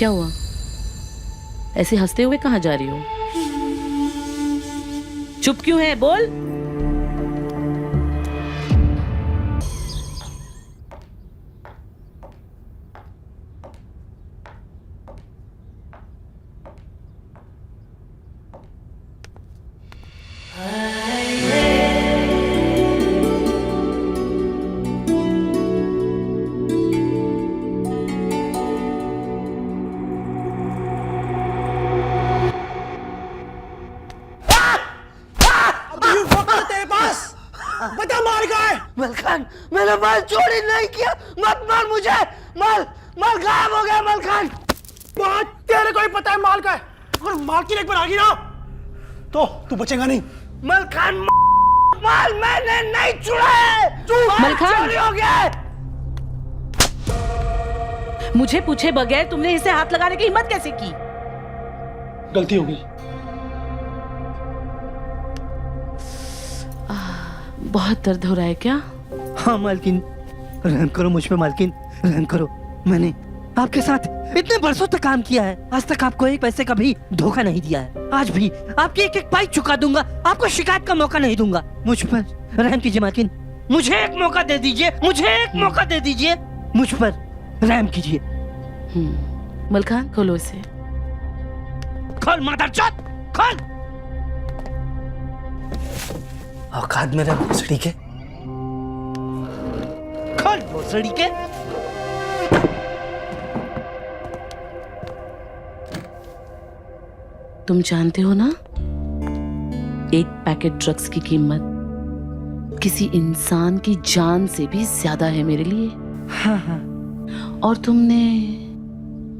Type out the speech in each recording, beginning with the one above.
क्या हुआ? ऐसे हंसते हुए कहाँ जा रही हो? चुप क्यों है? बोल। बता माल कहाँ है? मलखान, मैंने माल चोरी नहीं किया, मत मार मुझे। माल माल गायब हो गया मलखान। बात तेरे को ही पता है माल का है। अगर माल की लेक पर आ गई ना तो तू बचेगा नहीं। मलखान, माल मैंने नहीं चुरा है। मलखान! चोरी हो गया है। मुझे पूछे बगैर तुमने इसे हाथ लगाने की हिम्मत कैसे की? गलती हो गई। बहुत दर्द हो रहा है क्या? हाँ मालकिन, रहम करो मुझ पे मालकिन, रहम करो। मैंने आपके साथ इतने बरसों तक काम किया है, आज तक आपको एक पैसे का भी धोखा नहीं दिया है। आज भी आपकी एक एक पाई चुका दूंगा, आपको शिकायत का मौका नहीं दूंगा। मुझ पर रहम कीजिए मालकिन, मुझे एक मौका दे दीजिए, मुझे एक मौका दे दीजिए, मुझ पर रहम कीजिए। मलखान, खोलो इसे। खोल मादरचोद, खोल। औकात मेरा भोसड़ी के, खोल भोसड़ी के। तुम जानते हो ना, एक पैकेट ड्रग्स की कीमत किसी इंसान की जान से भी ज्यादा है मेरे लिए। हाँ हाँ। और तुमने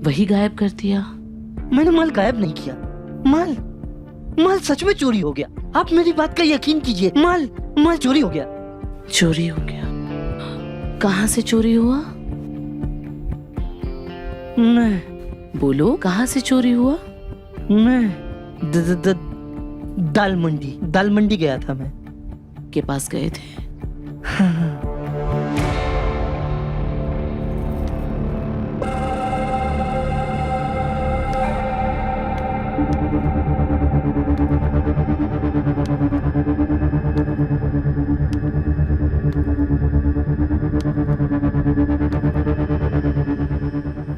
वही गायब कर दिया। मैंने माल गायब नहीं किया, माल सच में चोरी हो गया। आप मेरी बात का यकीन कीजिए, माल चोरी हो गया। चोरी हो गया? कहाँ से चोरी हुआ? मैं बोलो, कहाँ से चोरी हुआ? दाल मंडी गया था मैं। के पास गए थे? हाँ।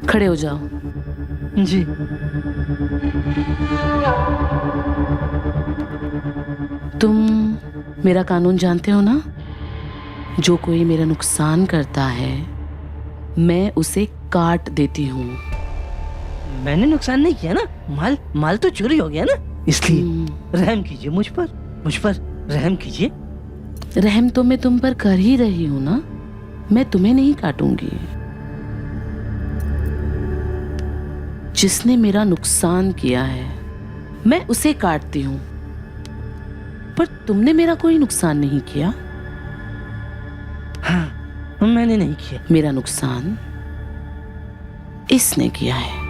खड़े हो जाओ। जी। तुम मेरा कानून जानते हो ना? जो कोई मेरा नुकसान करता है मैं उसे काट देती हूँ। मैंने नुकसान नहीं किया ना, माल तो चोरी हो गया ना, इसलिए रहम कीजिए मुझ पर रहम कीजिए। रहम तो मैं तुम पर कर ही रही हूँ ना, मैं तुम्हें नहीं काटूंगी। जिसने मेरा नुकसान किया है मैं उसे काटती हूँ, पर तुमने मेरा कोई नुकसान नहीं किया। हाँ, मैंने नहीं किया। मेरा नुकसान इसने किया है।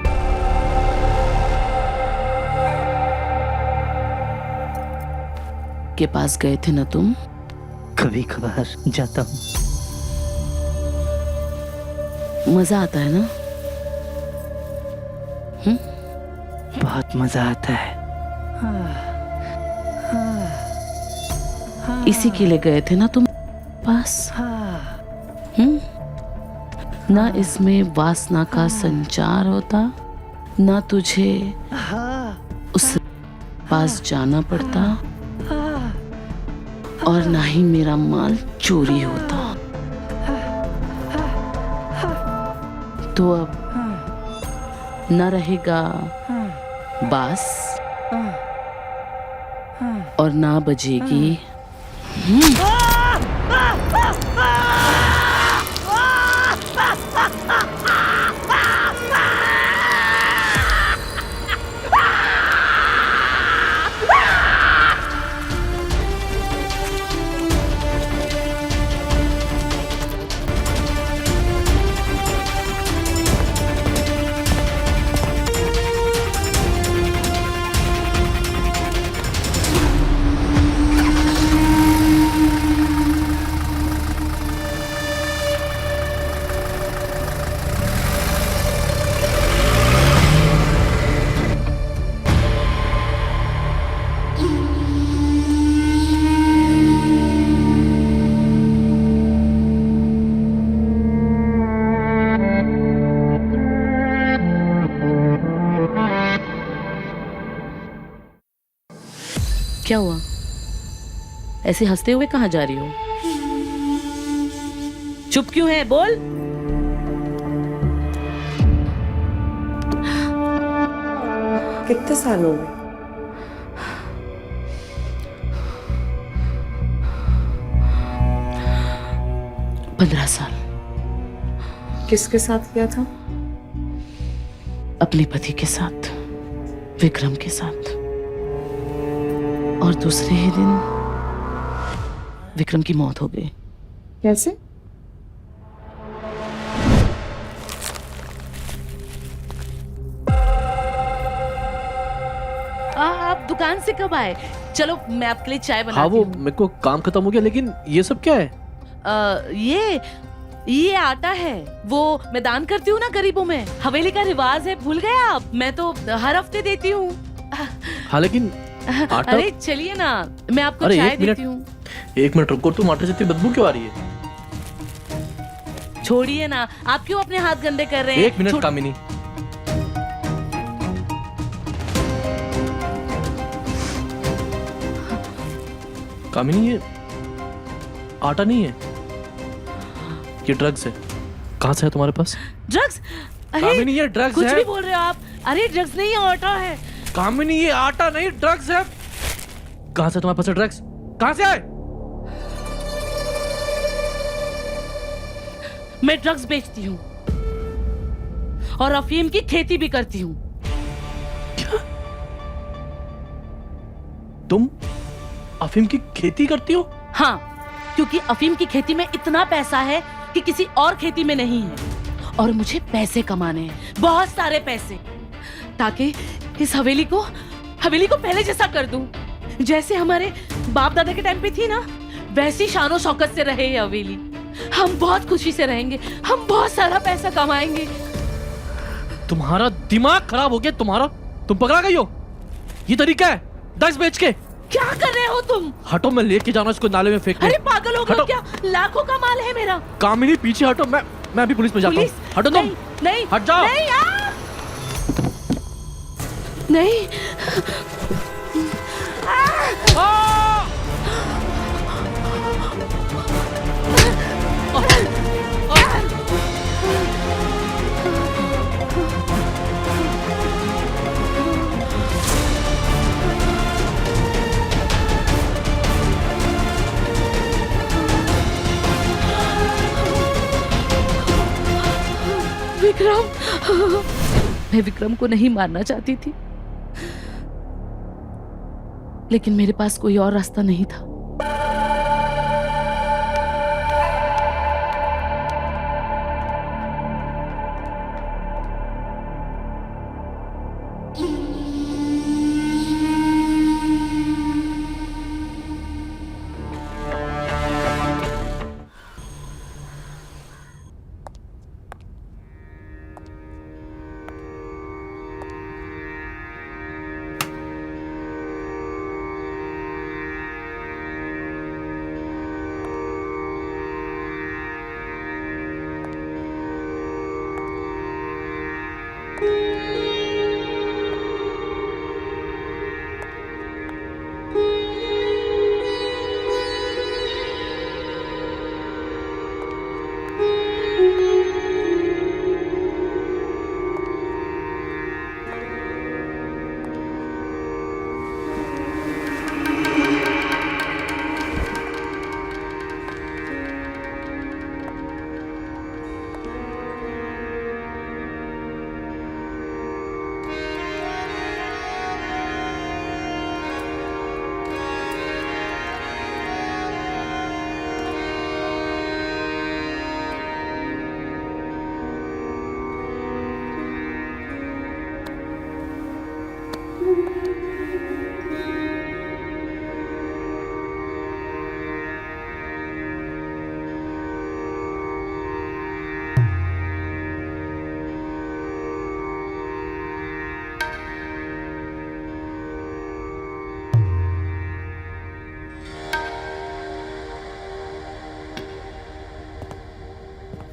के पास गए थे ना तुम? कभी कभार जाता हूँ। मजा आता है ना? बहुत मजा आता है। इसी के लिए गए थे ना तुम पास? ना इसमें वासना का संचार होता, ना तुझे उस पास जाना पड़ता, और ना ही मेरा माल चोरी होता। तो अब न रहेगा बास और ना बजेगी क्या हुआ? ऐसे हंसते हुए कहाँ जा रही हो? चुप क्यों है? बोल। कितने साल हो गए? 15 साल। किसके साथ किया था? अपने पति के साथ, विक्रम के साथ। और दूसरे ही दिन विक्रम की मौत हो गई। कैसे? आप दुकान से कब आए? चलो मैं आपके लिए चाय बनाती हाँ वो हूँ। मेरे को काम खत्म हो गया, लेकिन ये सब क्या है? ये आटा है, वो मैं दान करती हूँ ना गरीबों में। हवेली का रिवाज है, भूल गए आप? मैं तो हर हफ्ते देती हूँ। हाँ लेकिन आटा। अरे चलिए ना, मैं आपको अरे, चाय एक मिनट। देती हूँ। एक मिनट रुको, तुम आटे से इतनी बदबू क्यों आ रही है? छोड़िए ना, आप क्यों अपने हाथ गंदे कर रहे हैं? एक मिनट कामिनी, कामिनी ये आटा नहीं है, ये ड्रग्स है। कहाँ से है तुम्हारे पास? ड्रग्स? कामिनी ये ड्रग्स कुछ है। भी बोल रहे हो आप? अरे ड्रग्स नहीं है, आटा है। कामिनी ये आटा नहीं ड्रग्स है। कहाँ से तुम्हारे पास ड्रग्स? कहाँ से आए? मैं ड्रग्स बेचती हूँ और अफीम की खेती भी करती हूँ। तुम अफीम की खेती करती हो? हाँ, क्योंकि अफीम की खेती में इतना पैसा है कि किसी और खेती में नहीं है। और मुझे पैसे कमाने हैं, बहुत सारे पैसे, ताकि इस हवेली को पहले जैसा कर दूं। जैसे हमारे बाप दादा के टाइम पे थी ना, वैसी शानो शौकत से रहे ये हवेली। हम बहुत खुशी से रहेंगे, हम बहुत सारा पैसा कमाएंगे। तुम्हारा दिमाग खराब हो गया तुम्हारा। तुम पकड़ा गई हो? ये तरीका है ड्रग्स बेच के? क्या कर रहे हो तुम? हटो, मैं लेके जाना इसको नाले में फेंकने। अरे पागल हो गए हटो। हो क्या? लाखों का माल है मेरा। कामिनी पीछे हटो, मैं अभी पुलिस में जाता हूँ। पुलिस? हटो तुम। नहीं, नहीं, हट जाओ। नहीं, नहीं। विक्रम, मैं विक्रम को नहीं मारना चाहती थी, लेकिन मेरे पास कोई और रास्ता नहीं था।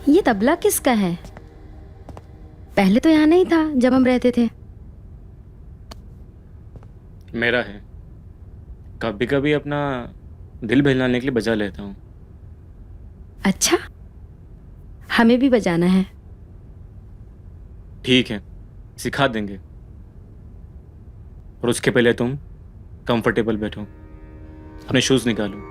ये तबला किसका है? पहले तो यहाँ नहीं था जब हम रहते थे। मेरा है। कभी कभी अपना दिल बहलाने के लिए बजा लेता हूँ। अच्छा, हमें भी बजाना है। ठीक है, सिखा देंगे। और उसके पहले तुम कंफर्टेबल बैठो, अपने शूज निकालो।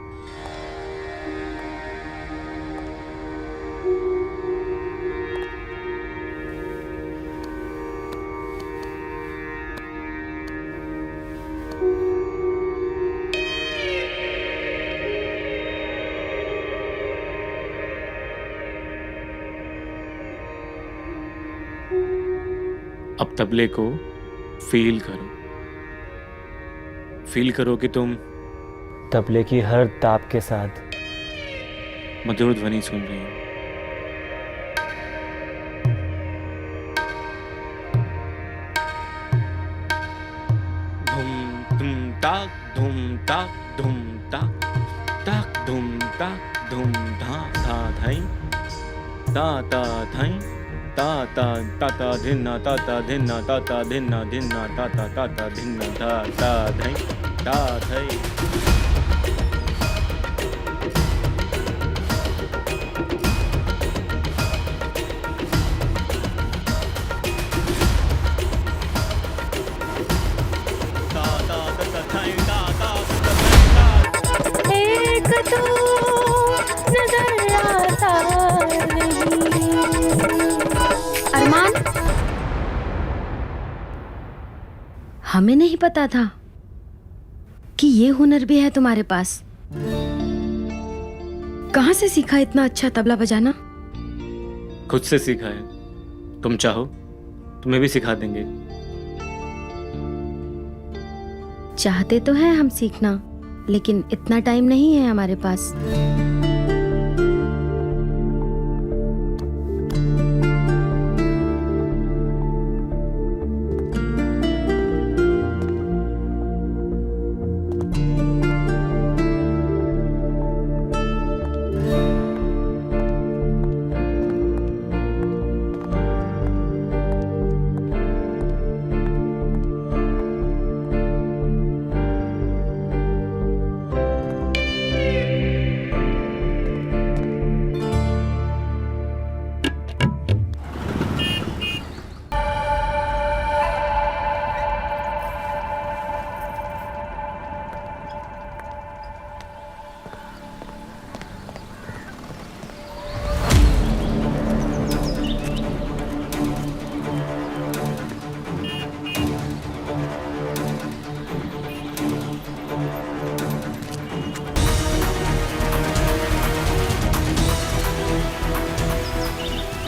अब तबले को फील करो। फील करो कि तुम तबले की हर ताप के साथ मधुर ध्वनि सुन रही हो। धुम ताक धुम ताक धुम ताक ताक धुम ताक धुम धा धा धाई ता ता धाई ता ता ता ता धिन्ना ता ता धिन्ना ता ता धिन्ना धिन्ना ता ता धिन्ना ता ता धाई ता धाई। एक तो नजर आता नहीं। अरमान, हमें नहीं पता था कि ये हुनर भी है तुम्हारे पास। कहाँ से सीखा इतना अच्छा तबला बजाना? खुद से सीखा है। तुम चाहो तुम्हें भी सिखा देंगे। चाहते तो हैं हम सीखना, लेकिन इतना टाइम नहीं है हमारे पास।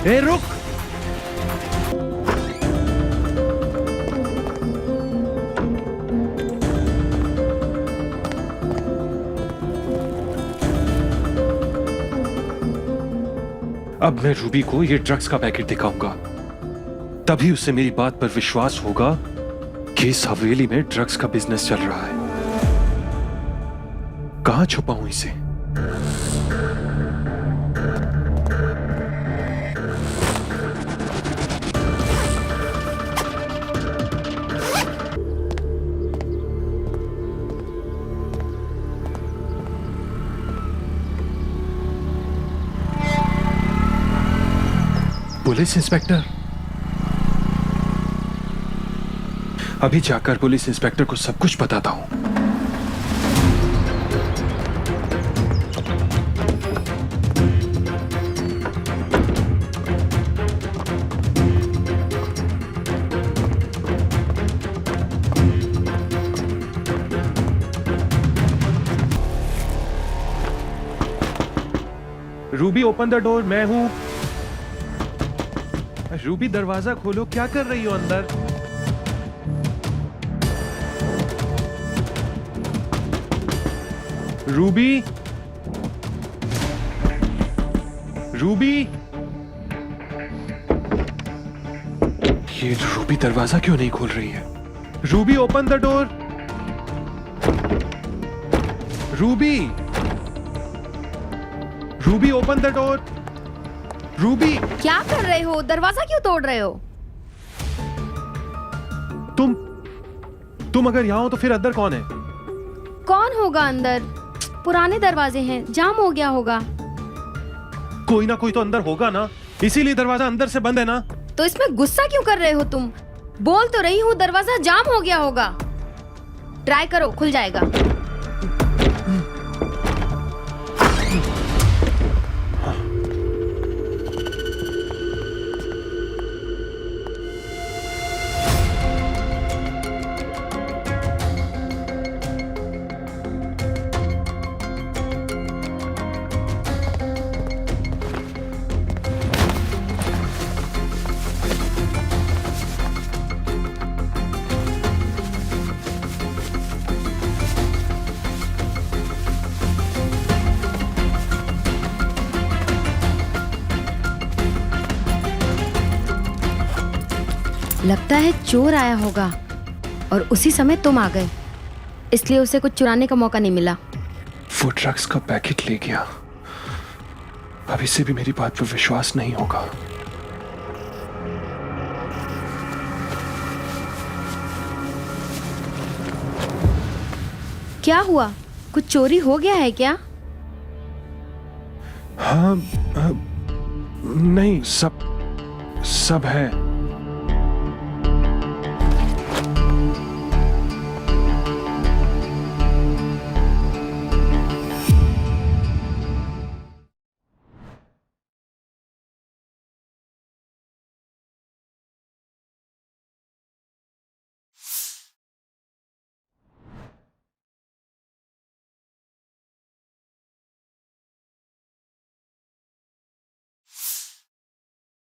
ए रुक। अब मैं रूबी को ये ड्रग्स का पैकेट दिखाऊंगा, तभी उसे मेरी बात पर विश्वास होगा कि इस हवेली में ड्रग्स का बिजनेस चल रहा है। कहां छुपाऊं इसे? Police inspector? अभी जाकर पुलिस इंस्पेक्टर को सब कुछ बताता हूं। रूबी ओपन द डोर, मैं हूं। रूबी दरवाजा खोलो, क्या कर रही हो अंदर? रूबी, रूबी, ये रूबी दरवाजा क्यों नहीं खोल रही है? Ruby open the door. Ruby, Ruby open the door. Ruby, क्या कर रहे हो? दरवाजा क्यों तोड़ रहे हो? तुम अगर यहां हो तो फिर अंदर कौन है? कौन होगा अंदर? पुराने दरवाजे हैं, जाम हो गया होगा। कोई ना कोई तो अंदर होगा ना, इसीलिए दरवाजा अंदर से बंद है ना। तो इसमें गुस्सा क्यों कर रहे हो तुम? बोल तो रही हूँ दरवाजा जाम हो गया होगा। ट्राई करो, खुल जाएगा। लगता है चोर आया होगा और उसी समय तुम आ गए, इसलिए उसे कुछ चुराने का मौका नहीं मिला। वो ड्रग्स का पैकेट ले गया। अब इसे भी मेरी बात पर विश्वास नहीं होगा। क्या हुआ? कुछ चोरी हो गया है क्या? हाँ, नहीं, सब है।